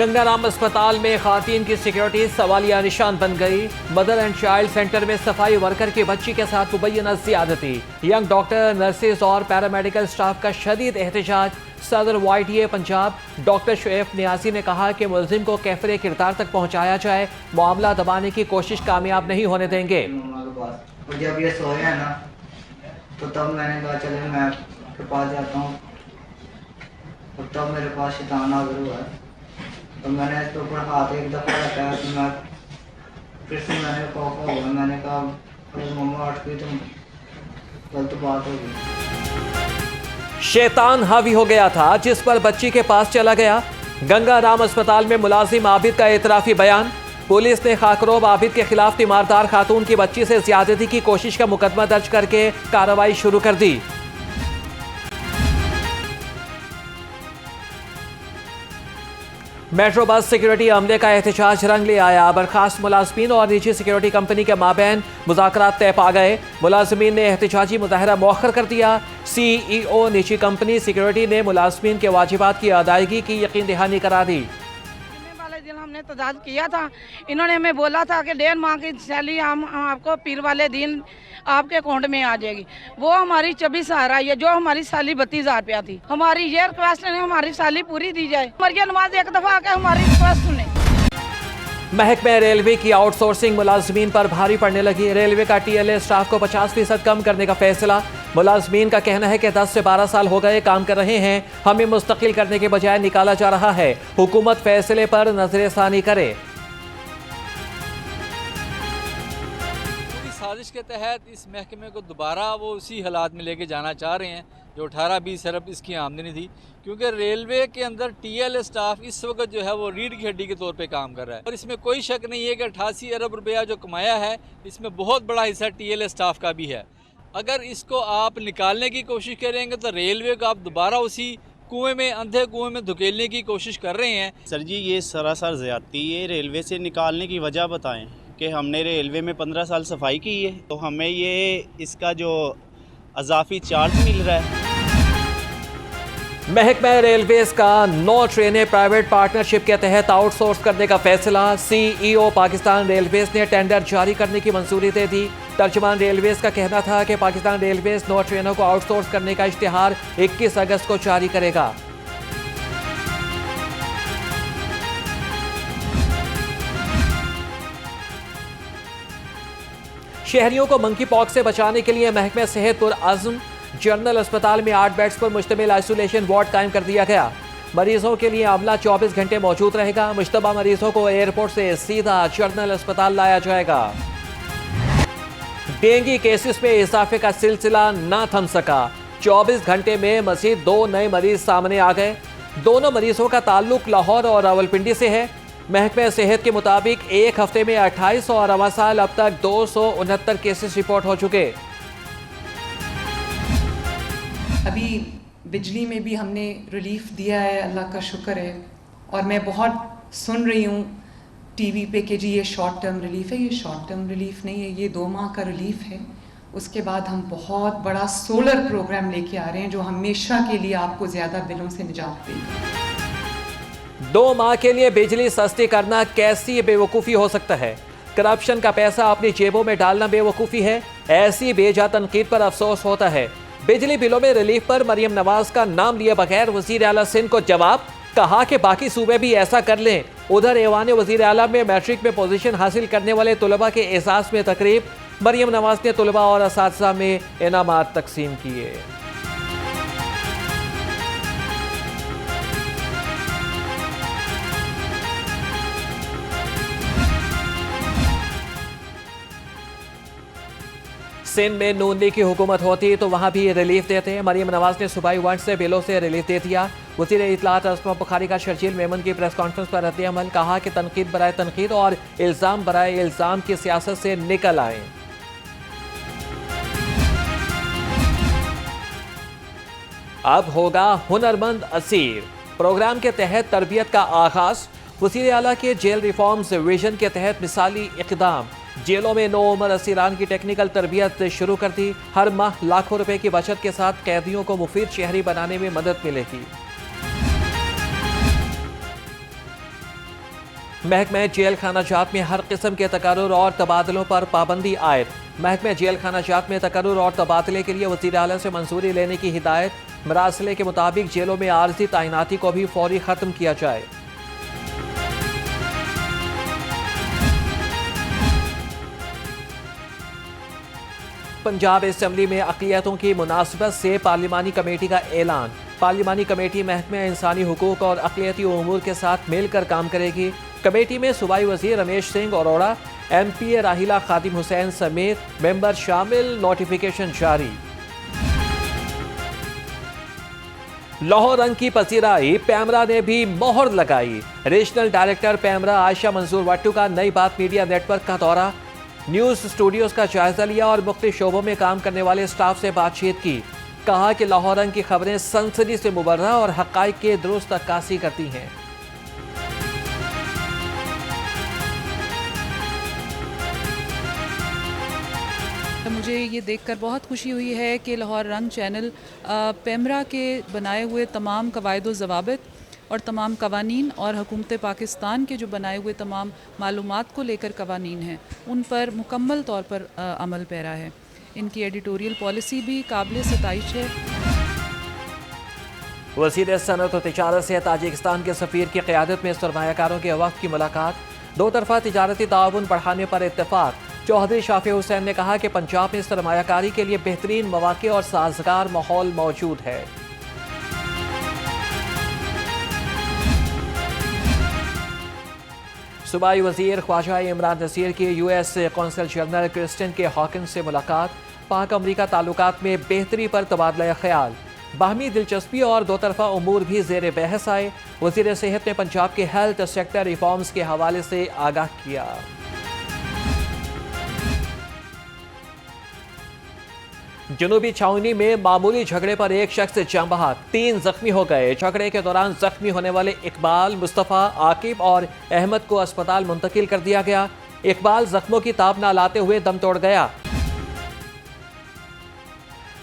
गंगाराम अस्पताल में खातून की सिक्योरिटी सवालिया निशान बन गई। मदर एंड चाइल्ड सेंटर में सफाई वर्कर की बच्ची के साथ मुबैना ज्यादती। यंग डॉक्टर, नर्सेज और पैरामेडिकल स्टाफ का शदीद एहतजाज। सदर YTA पंजाब डॉक्टर शुएब नियाजी ने कहा कि मुलजिम को कैफरे किरदार तक पहुंचाया जाए, मामला दबाने की कोशिश कामयाब नहीं होने देंगे। जब ये सोया है ना तो तब मैंने कहा चले मैं के पास जाता हूँ, और तब मेरे पास शैतान हाजिर हुआ है। तो मैंने इसके ऊपर हाथ एक दफ़ा रखा तो मैं फिर से मैंने खौफ हो गया। मैंने कहा अरे मम्मा उठ गई, तुम गलत बात हो गई। शैतान हावी हो गया था जिस पर बच्ची के पास चला गया। गंगाराम अस्पताल में मुलाजिम आबिद का एतराफी बयान। पुलिस ने खाकरोब आबिद के खिलाफ तीमारदार खातून की बच्ची से ज्यादती की कोशिश का मुकदमा दर्ज करके कार्रवाई शुरू कर दी। मेट्रो बस सिक्योरिटी अमले का एहतजाज रंग ले आया। बर्खास्त मुलाजमीन और निजी सिक्योरिटी कंपनी के माबैन मुज़ाकरात तय पा गए। मुलाजमीन ने एहतजाजी मुजाहरा मौखर कर दिया। CEO निजी कंपनी सिक्योरिटी ने मुलाजमीन के वाजिबात की अदायगी की यकीन दहानी करा दी। दिन हमने तजाद किया था, इन्होंने हमें बोला था कि 1.5 माह की सैलरी हम आपको पीर वाले दिन आपके अकाउंट में आ जाएगी। वो हमारी 24 आ रही है, जो हमारी सैलरी 32,000 रुपया थी। हमारी ये रिक्वेस्ट है हमारी सैलरी पूरी दी जाए। मरिया नवाज एक दफा आके हमारी रिक्वेस्ट सुने। महकमे रेलवे की आउटसोर्सिंग मुलाजमीन पर भारी पड़ने लगी। रेलवे का TLA स्टाफ को 50% कम करने का फैसला। मुलाजमीन का कहना है कि 10 से 12 साल हो गए काम कर रहे हैं, हमें मुस्तकिल करने के बजाय निकाला जा रहा है। हुकूमत फैसले पर नजरसानी करे। पूरी साजिश के तहत इस महकमे को दोबारा वो उसी हालात में लेके जाना चाह रहे हैं जो 18-20 अरब इसकी आमदनी थी, क्योंकि रेलवे के अंदर TLA स्टाफ इस वक्त जो है वो रीढ़ की हड्डी के तौर पे काम कर रहा है। और इसमें कोई शक नहीं है कि 88 अरब रुपया जो कमाया है इसमें बहुत बड़ा हिस्सा TLA स्टाफ का भी है। अगर इसको आप निकालने की कोशिश करेंगे तो रेलवे को आप दोबारा उसी कुएं में, अंधे कुएं में धकेलने की कोशिश कर रहे हैं। सर जी, ये सरासर ज़्यादती है। रेलवे से निकालने की वजह बताएं कि हमने रेलवे में 15 साल सफाई की है, तो हमें ये इसका जो अजाफी चार्ज मिल रहा है। महकमा रेलवेज का 9 ट्रेनें प्राइवेट पार्टनरशिप के तहत आउटसोर्स करने का फैसला। CEO पाकिस्तान रेलवेज ने टेंडर जारी करने की मंजूरी दे दी। तर्जुमान रेलवेज का कहना था कि पाकिस्तान रेलवेज 9 ट्रेनों को आउटसोर्स करने का इश्तिहार 21 अगस्त को जारी करेगा। शहरियों को मंकी पॉक्स से बचाने के लिए महकमा सेहत पुर आज़म जनरल अस्पताल में 8 बेड्स पर मुश्तमिल आइसोलेशन वार्ड कायम कर दिया गया। मरीजों के लिए अमला 24 घंटे मौजूद रहेगा। मुश्तबा मरीजों को एयरपोर्ट से सीधा जनरल अस्पताल लाया जाएगा। डेंगू केसेस में इजाफे का सिलसिला ना थम सका। 24 घंटे में मजीद 2 नए मरीज सामने आ गए। दोनों मरीजों का ताल्लुक लाहौर और रावलपिंडी से है। महकमा सेहत के मुताबिक एक हफ्ते में 28 और अवासाल अब तक 269 केसेस रिपोर्ट हो चुके। अभी बिजली में भी हमने रिलीफ दिया है, अल्लाह का शुक्र है। और मैं बहुत सुन रही हूँ TV पे कि जी ये शॉर्ट टर्म रिलीफ है। ये शॉर्ट टर्म रिलीफ नहीं है, ये 2 माह का रिलीफ है। उसके बाद हम बहुत बड़ा सोलर प्रोग्राम लेके आ रहे हैं जो हमेशा के लिए आपको ज़्यादा बिलों से निजात देगा। 2 माह के लिए बिजली सस्ती करना कैसी बेवकूफ़ी हो सकता है। करप्शन का पैसा अपनी जेबों में डालना बेवकूफ़ी है। ऐसी बेजा तनकीद पर अफसोस होता है। बिजली बिलों में रिलीफ पर मरियम नवाज का नाम लिए बगैर वजीर आला सिंध को जवाब। कहा कि बाकी सूबे भी ऐसा कर लें। उधर ऐवान वजीर आला में मैट्रिक में पोजीशन हासिल करने वाले तुलबा के एहसास में तकरीब। मरियम नवाज ने तुलबा और असातिज़ा में इनामात तकसीम किए। सिंध में नून लीग की हुकूमत होती तो वहां भी रिलीफ देते। मरियम नवाज ने सूबाई वंड से बिलों से रिलीफ दे दिया। वज़ीर इत्तलात अस्मा बुखारी का शर्जील मेमन की प्रेस कॉन्फ्रेंस पर रद्द-ए-अमल। कहा कि तनकीद बराए तनकीद और इल्ज़ाम बराए इल्ज़ाम की सियासत से निकल आए। अब होगा हुनरमंद असीर। प्रोग्राम के तहत तरबियत का आगाज। वज़ीर आला के जेल रिफॉर्म्स विजन के तहत मिसाली इक़दाम। जेलों में 9 उम्र असीरान की टेक्निकल तरबियत शुरू कर दी। हर माह लाखों रुपए की बचत के साथ कैदियों को मुफीद शहरी बनाने में मदद मिलेगी। महकमे जेल खाना जात में हर किस्म के तकर्रुर और तबादलों पर पाबंदी आयद। महकमे जेल खाना जात में तकर्रुर और तबादले के लिए वज़ीर आला से मंजूरी लेने की हिदायत। मरासले के मुताबिक जेलों में आर्जी तैनाती को भी फौरी ख़त्म किया जाए। पंजाब असम्बली में अक़लियतों की मुनासिबत से पार्लिमानी कमेटी का ऐलान। पार्लिमानी कमेटी महकमे इंसानी हुकूक और अक़लियती उमूर के साथ मिलकर काम करेगी। कमेटी में सूबाई वज़ीर रमेश सिंह अरोड़ा, MP राहिला खादिम हुसैन समेत मेंबर शामिल। नोटिफिकेशन जारी। लाहौर रंग की पसीराई पैमरा ने भी मोहर लगाई। रीजनल डायरेक्टर पैमरा आयशा मंजूर वट्टू का नई बात मीडिया नेटवर्क का दौरा। न्यूज़ स्टूडियोज़ का जायजा लिया और मुख्तलिफ शोबों में काम करने वाले स्टाफ से बातचीत की। कहा कि लाहौर रंग की खबरें सनसनी से मुबर्रा और हक़ाइक़ की दुरुस्त अक्कासी करती हैं। मुझे ये देखकर बहुत खुशी हुई है कि लाहौर रंग चैनल पैमरा के बनाए हुए तमाम कवायद व ज़वाबित और तमाम कवानीन और हुकूमत पाकिस्तान के जो बनाए हुए तमाम मालूमात को लेकर कवानीन हैं उन पर मुकम्मल तौर पर अमल पैरा है। इनकी एडिटोरियल पॉलिसी भी काबिल सताइश है। वज़ीर सनअत और तिजारत से ताजिकिस्तान के सफ़ीर की क़यादत में सरमायाकारों के वफ़द की मुलाकात। दो तरफ़ा तिजारती ताउन बढ़ाने पर इत्तेफाक। चौधरी शाफी हुसैन ने कहा कि पंजाब में सरमायाकारी के लिए बेहतरीन मौक़े और साजगार माहौल मौजूद है। सूबाई वज़ीर ख्वाजा इमरान नसीर की US कौंसल जनरल क्रिस्टिन के हॉकिंस से मुलाकात। पाक अमरीका ताल्लुकात में बेहतरी पर तबादला ख्याल। बाहमी दिलचस्पी और दो तरफ़ा उमूर भी ज़ेर बहस आए। वज़ीर सेहत ने पंजाब के हेल्थ सेक्टर रिफॉर्म्स के हवाले से आगाह किया। जनूबी छावनी में मामूली झगड़े पर एक शख्स जाम बहक, 3 जख्मी हो गए। झगड़े के दौरान जख्मी होने वाले इकबाल, मुस्तफ़ा, आकिब और अहमद को अस्पताल मुंतकिल कर दिया गया। इकबाल जख्मों की ताब न लाते हुए दम तोड़ गया।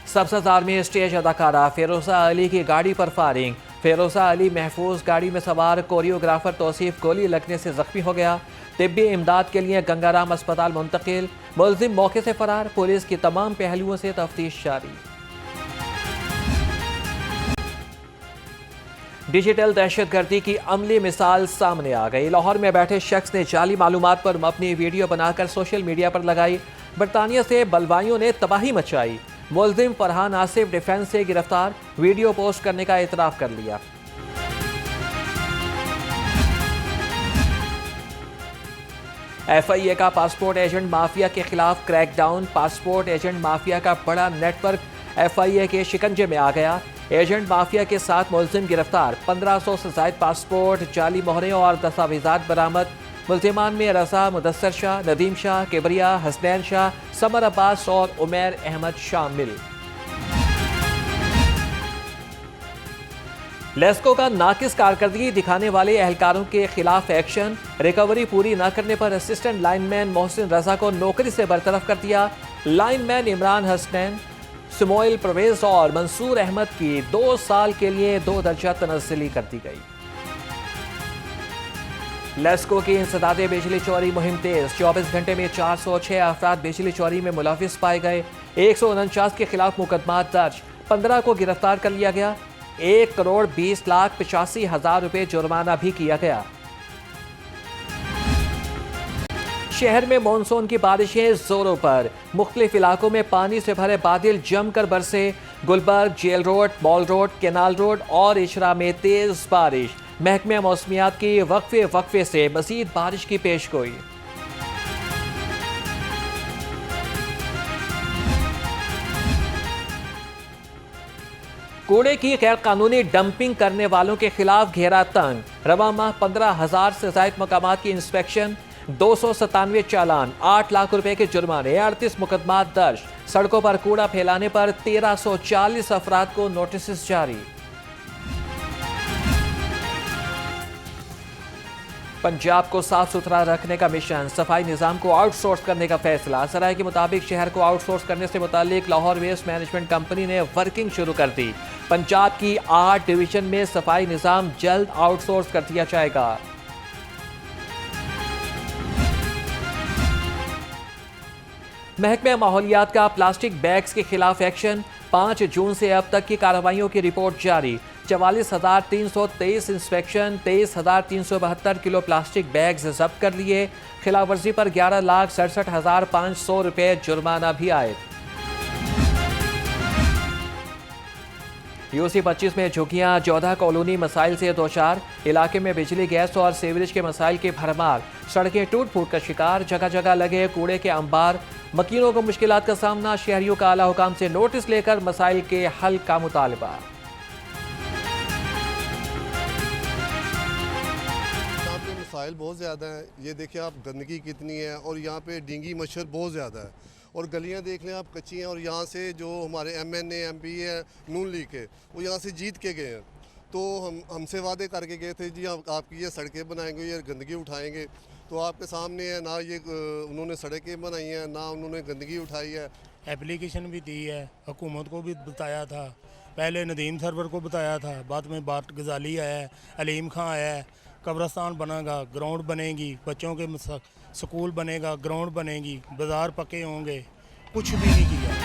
सब्ज़ार में स्टेज अदाकारा फिरोज़ा अली की गाड़ी पर फायरिंग। फिरोज़ा अली महफूज गाड़ी में सवार कोरियोग्राफर तौसीफ गोली लगने से जख्मी हो गया। तिब्बी इमदाद के लिए गंगाराम अस्पताल मुंतकिल। मुलजिम मौके से फरार। पुलिस की तमाम पहलुओं से तफ्तीश जारी। डिजिटल दहशतगर्दी की अमली मिसाल सामने आ गई। लाहौर में बैठे शख्स ने जाली मालूमात पर अपनी वीडियो बनाकर सोशल मीडिया पर लगाई। बरतानिया से बलवाइयों ने तबाही मचाई। मुलजिम फरहान आसिफ डिफेंस से गिरफ्तार। वीडियो पोस्ट करने का इतराफ़ कर लिया। FIA का पासपोर्ट एजेंट माफिया के खिलाफ क्रैकडाउन। पासपोर्ट एजेंट माफिया का बड़ा नेटवर्क FIA के शिकंजे में आ गया। एजेंट माफिया के 7 मुलजिम गिरफ्तार। 1500 से ज़ायद पासपोर्ट, जाली मोहरें और दस्तावेज़ात बरामद। मुलजिमान में रज़ा, मुदस्सर शाह, नदीम शाह, किबरिया, हसनैन शाह, समर अब्बास और उमैर अहमद शामिल। लेस्को का नाकिस कारकर्दगी दिखाने वाले एहलकारों के खिलाफ एक्शन। रिकवरी पूरी न करने पर असिस्टेंट लाइनमैन मोहसिन रजा को नौकरी से बरतरफ कर दिया। लाइनमैन इमरान हसनैन, सुमोइल परवेज और मंसूर अहमद की 2 साल के लिए 2 दर्जा तनज़्ज़ुली कर दी गई। लेस्को की इंसदाद बिजली चोरी मुहिम तेज। 24 घंटे में 406 अफराद बिजली चोरी में मुलविस पाए गए। 149 के खिलाफ मुकदमा दर्ज। 15 को गिरफ्तार कर लिया गया। 1,20,85,000 रुपए जुर्माना भी किया गया। शहर में मानसून की बारिशें जोरों पर। मुख्तलिफ इलाकों में पानी से भरे बादल जमकर बरसे। Gulberg, jail road, mall road, canal road और इशरा में तेज बारिश। महकमे मौसमियात की वक्फे से मजीद बारिश की पेशगोई। कूड़े की गैर कानूनी डंपिंग करने वालों के खिलाफ घेरा तंग। रवा माह 15,000 से ज़ायद मकामात की इंस्पेक्शन। 297 चालान, 8 लाख रुपए के जुर्माने, 38 मुकदमा दर्ज। सड़कों पर कूड़ा फैलाने पर 1340 अफराद को नोटिस जारी। पंजाब को साफ सुथरा रखने का मिशन। सफाई निज़ाम को आउटसोर्स करने का फैसला। सराय के मुताबिक शहर को आउटसोर्स करने से मुतालिक लाहौर वेस्ट मैनेजमेंट कंपनी ने वर्किंग शुरू कर दी। पंजाब की 8 डिवीजन में सफाई निज़ाम जल्द आउटसोर्स कर दिया जाएगा। महकमे माहौलियात का प्लास्टिक बैग्स के खिलाफ एक्शन। 5 जून से अब तक की कार्रवाइयों की रिपोर्ट जारी। 44,323 इंस्पेक्शन, 23,372 किलो प्लास्टिक बैग्स जब्त कर लिए। खिलाफ वर्जी पर 11,67,500 रुपये जुर्माना भी आए। यूसी 25 में झुग्गियां, 14 कॉलोनी मसाइल से दो चार। इलाके में बिजली, गैस और सीवरेज के मसाइल की भरमार। सड़कें टूट फूट का शिकार, जगह जगह लगे कूड़े के अंबार। मकीनों को मुश्किलात का सामना। शहरियों का आला हुकाम से नोटिस लेकर मसाइल के हल का मुतालबा। यहाँ पे मसाइल बहुत ज़्यादा हैं। ये देखिए आप, गंदगी कितनी है और यहाँ पे डेंगू मच्छर बहुत ज़्यादा है। और गलियाँ देख लें आप, कच्ची हैं। और यहाँ से जो हमारे MNA MP है नून लीग के, वो यहाँ से जीत के गए हैं। तो हमसे वादे करके गए थे जी आपकी ये सड़कें बनाएंगे, ये गंदगी उठाएंगे। तो आपके सामने है ना, ये उन्होंने सड़कें बनाई हैं, ना उन्होंने गंदगी उठाई है। एप्लीकेशन भी दी है, हुकूमत को भी बताया था। पहले नदीम सरवर को बताया था, बाद में बाट गजाली आया है, अलीम खां आया है। कब्रस्तान बनेगा, ग्राउंड बनेगी, बच्चों के स्कूल बनेगा, ग्राउंड बनेगी, बाजार पके होंगे। कुछ भी नहीं किया।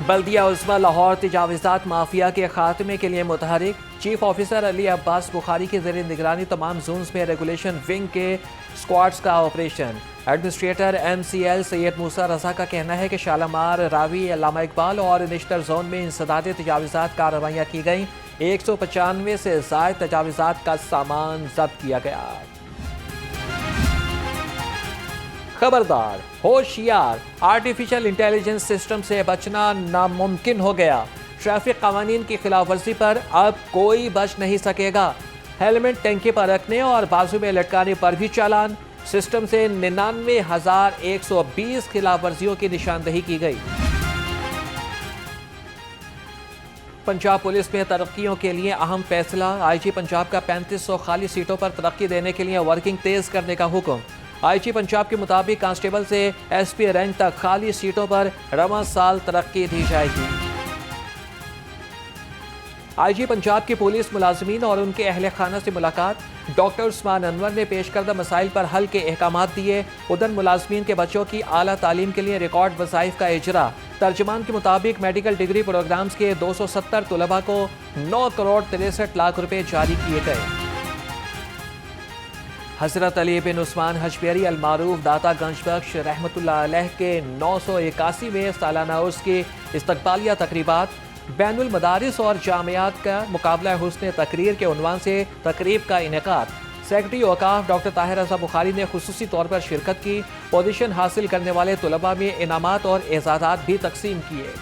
बल्दिया उस्मा लाहौर तजावीज़ात माफिया के खात्मे के लिए मुतहरिक। चीफ ऑफिसर अली अब्बास बुखारी की ज़ेर निगरानी तमाम जोन्स में रेगुलेशन विंग के स्क्वाड्स का ऑपरेशन। एडमिनिस्ट्रेटर MCL सैयद मूसा रजा का कहना है कि शालामार, रावी, अल्लामा इकबाल और निश्तर जोन में इंसदाद तजावीज़ात कार्रवाइयाँ की गई। 195 से ज़ायद तजावीज़ात का सामान जब्त किया गया। खबरदार, होशियार, आर्टिफिशियल इंटेलिजेंस सिस्टम से बचना नामुमकिन हो गया। ट्रैफिक कानून की खिलाफ वर्जी पर अब कोई बच नहीं सकेगा। हेलमेट टंकी पर रखने और बाजू में लटकाने पर भी चालान। सिस्टम से 99,120 खिलाफ वर्जियों की निशानदही की गई। पंजाब पुलिस में तरक्कियों के लिए अहम फैसला। IG पंजाब का 3500 खाली सीटों पर तरक्की देने के लिए वर्किंग तेज करने का हुक्म। IG पंजाब के मुताबिक कांस्टेबल से SP रैंक तक खाली सीटों पर रवां साल तरक्की दी जाएगी। IG पंजाब के पुलिस मुलाजमीन और उनके अहले खाना से मुलाकात। डॉक्टर उस्मान अनवर ने पेश करदा मसाइल पर हल के अहकामात दिए। उधर मुलाजमीन के बच्चों की आला तालीम के लिए रिकॉर्ड वज़ाइफ का इजरा। तर्जमान के मुताबिक मेडिकल डिग्री प्रोग्राम्स के 270 तलबा को 9 करोड़ 63 लाख रुपए जारी किए गए। हज़रत अली बिन उस्मान हजबेरी अलमारूफ दाता गंजबख्श रहमतुल्लाह अलैह के 981वें सालाना उर्स की इस्तकबालिया तकरीबात। बैनुल मदारिस और जामियात का मुकाबला हुस्न तकरीर के उन्वान से तकरीब का इनेकाद। सेक्रेटरी औकाफ डॉक्टर ताहिर रज़ा बुखारी ने खुसूसी तौर पर शिरकत की। पोजीशन हासिल करने वाले तलबा में इनामात और एजाज़ात भी तकसीम किए।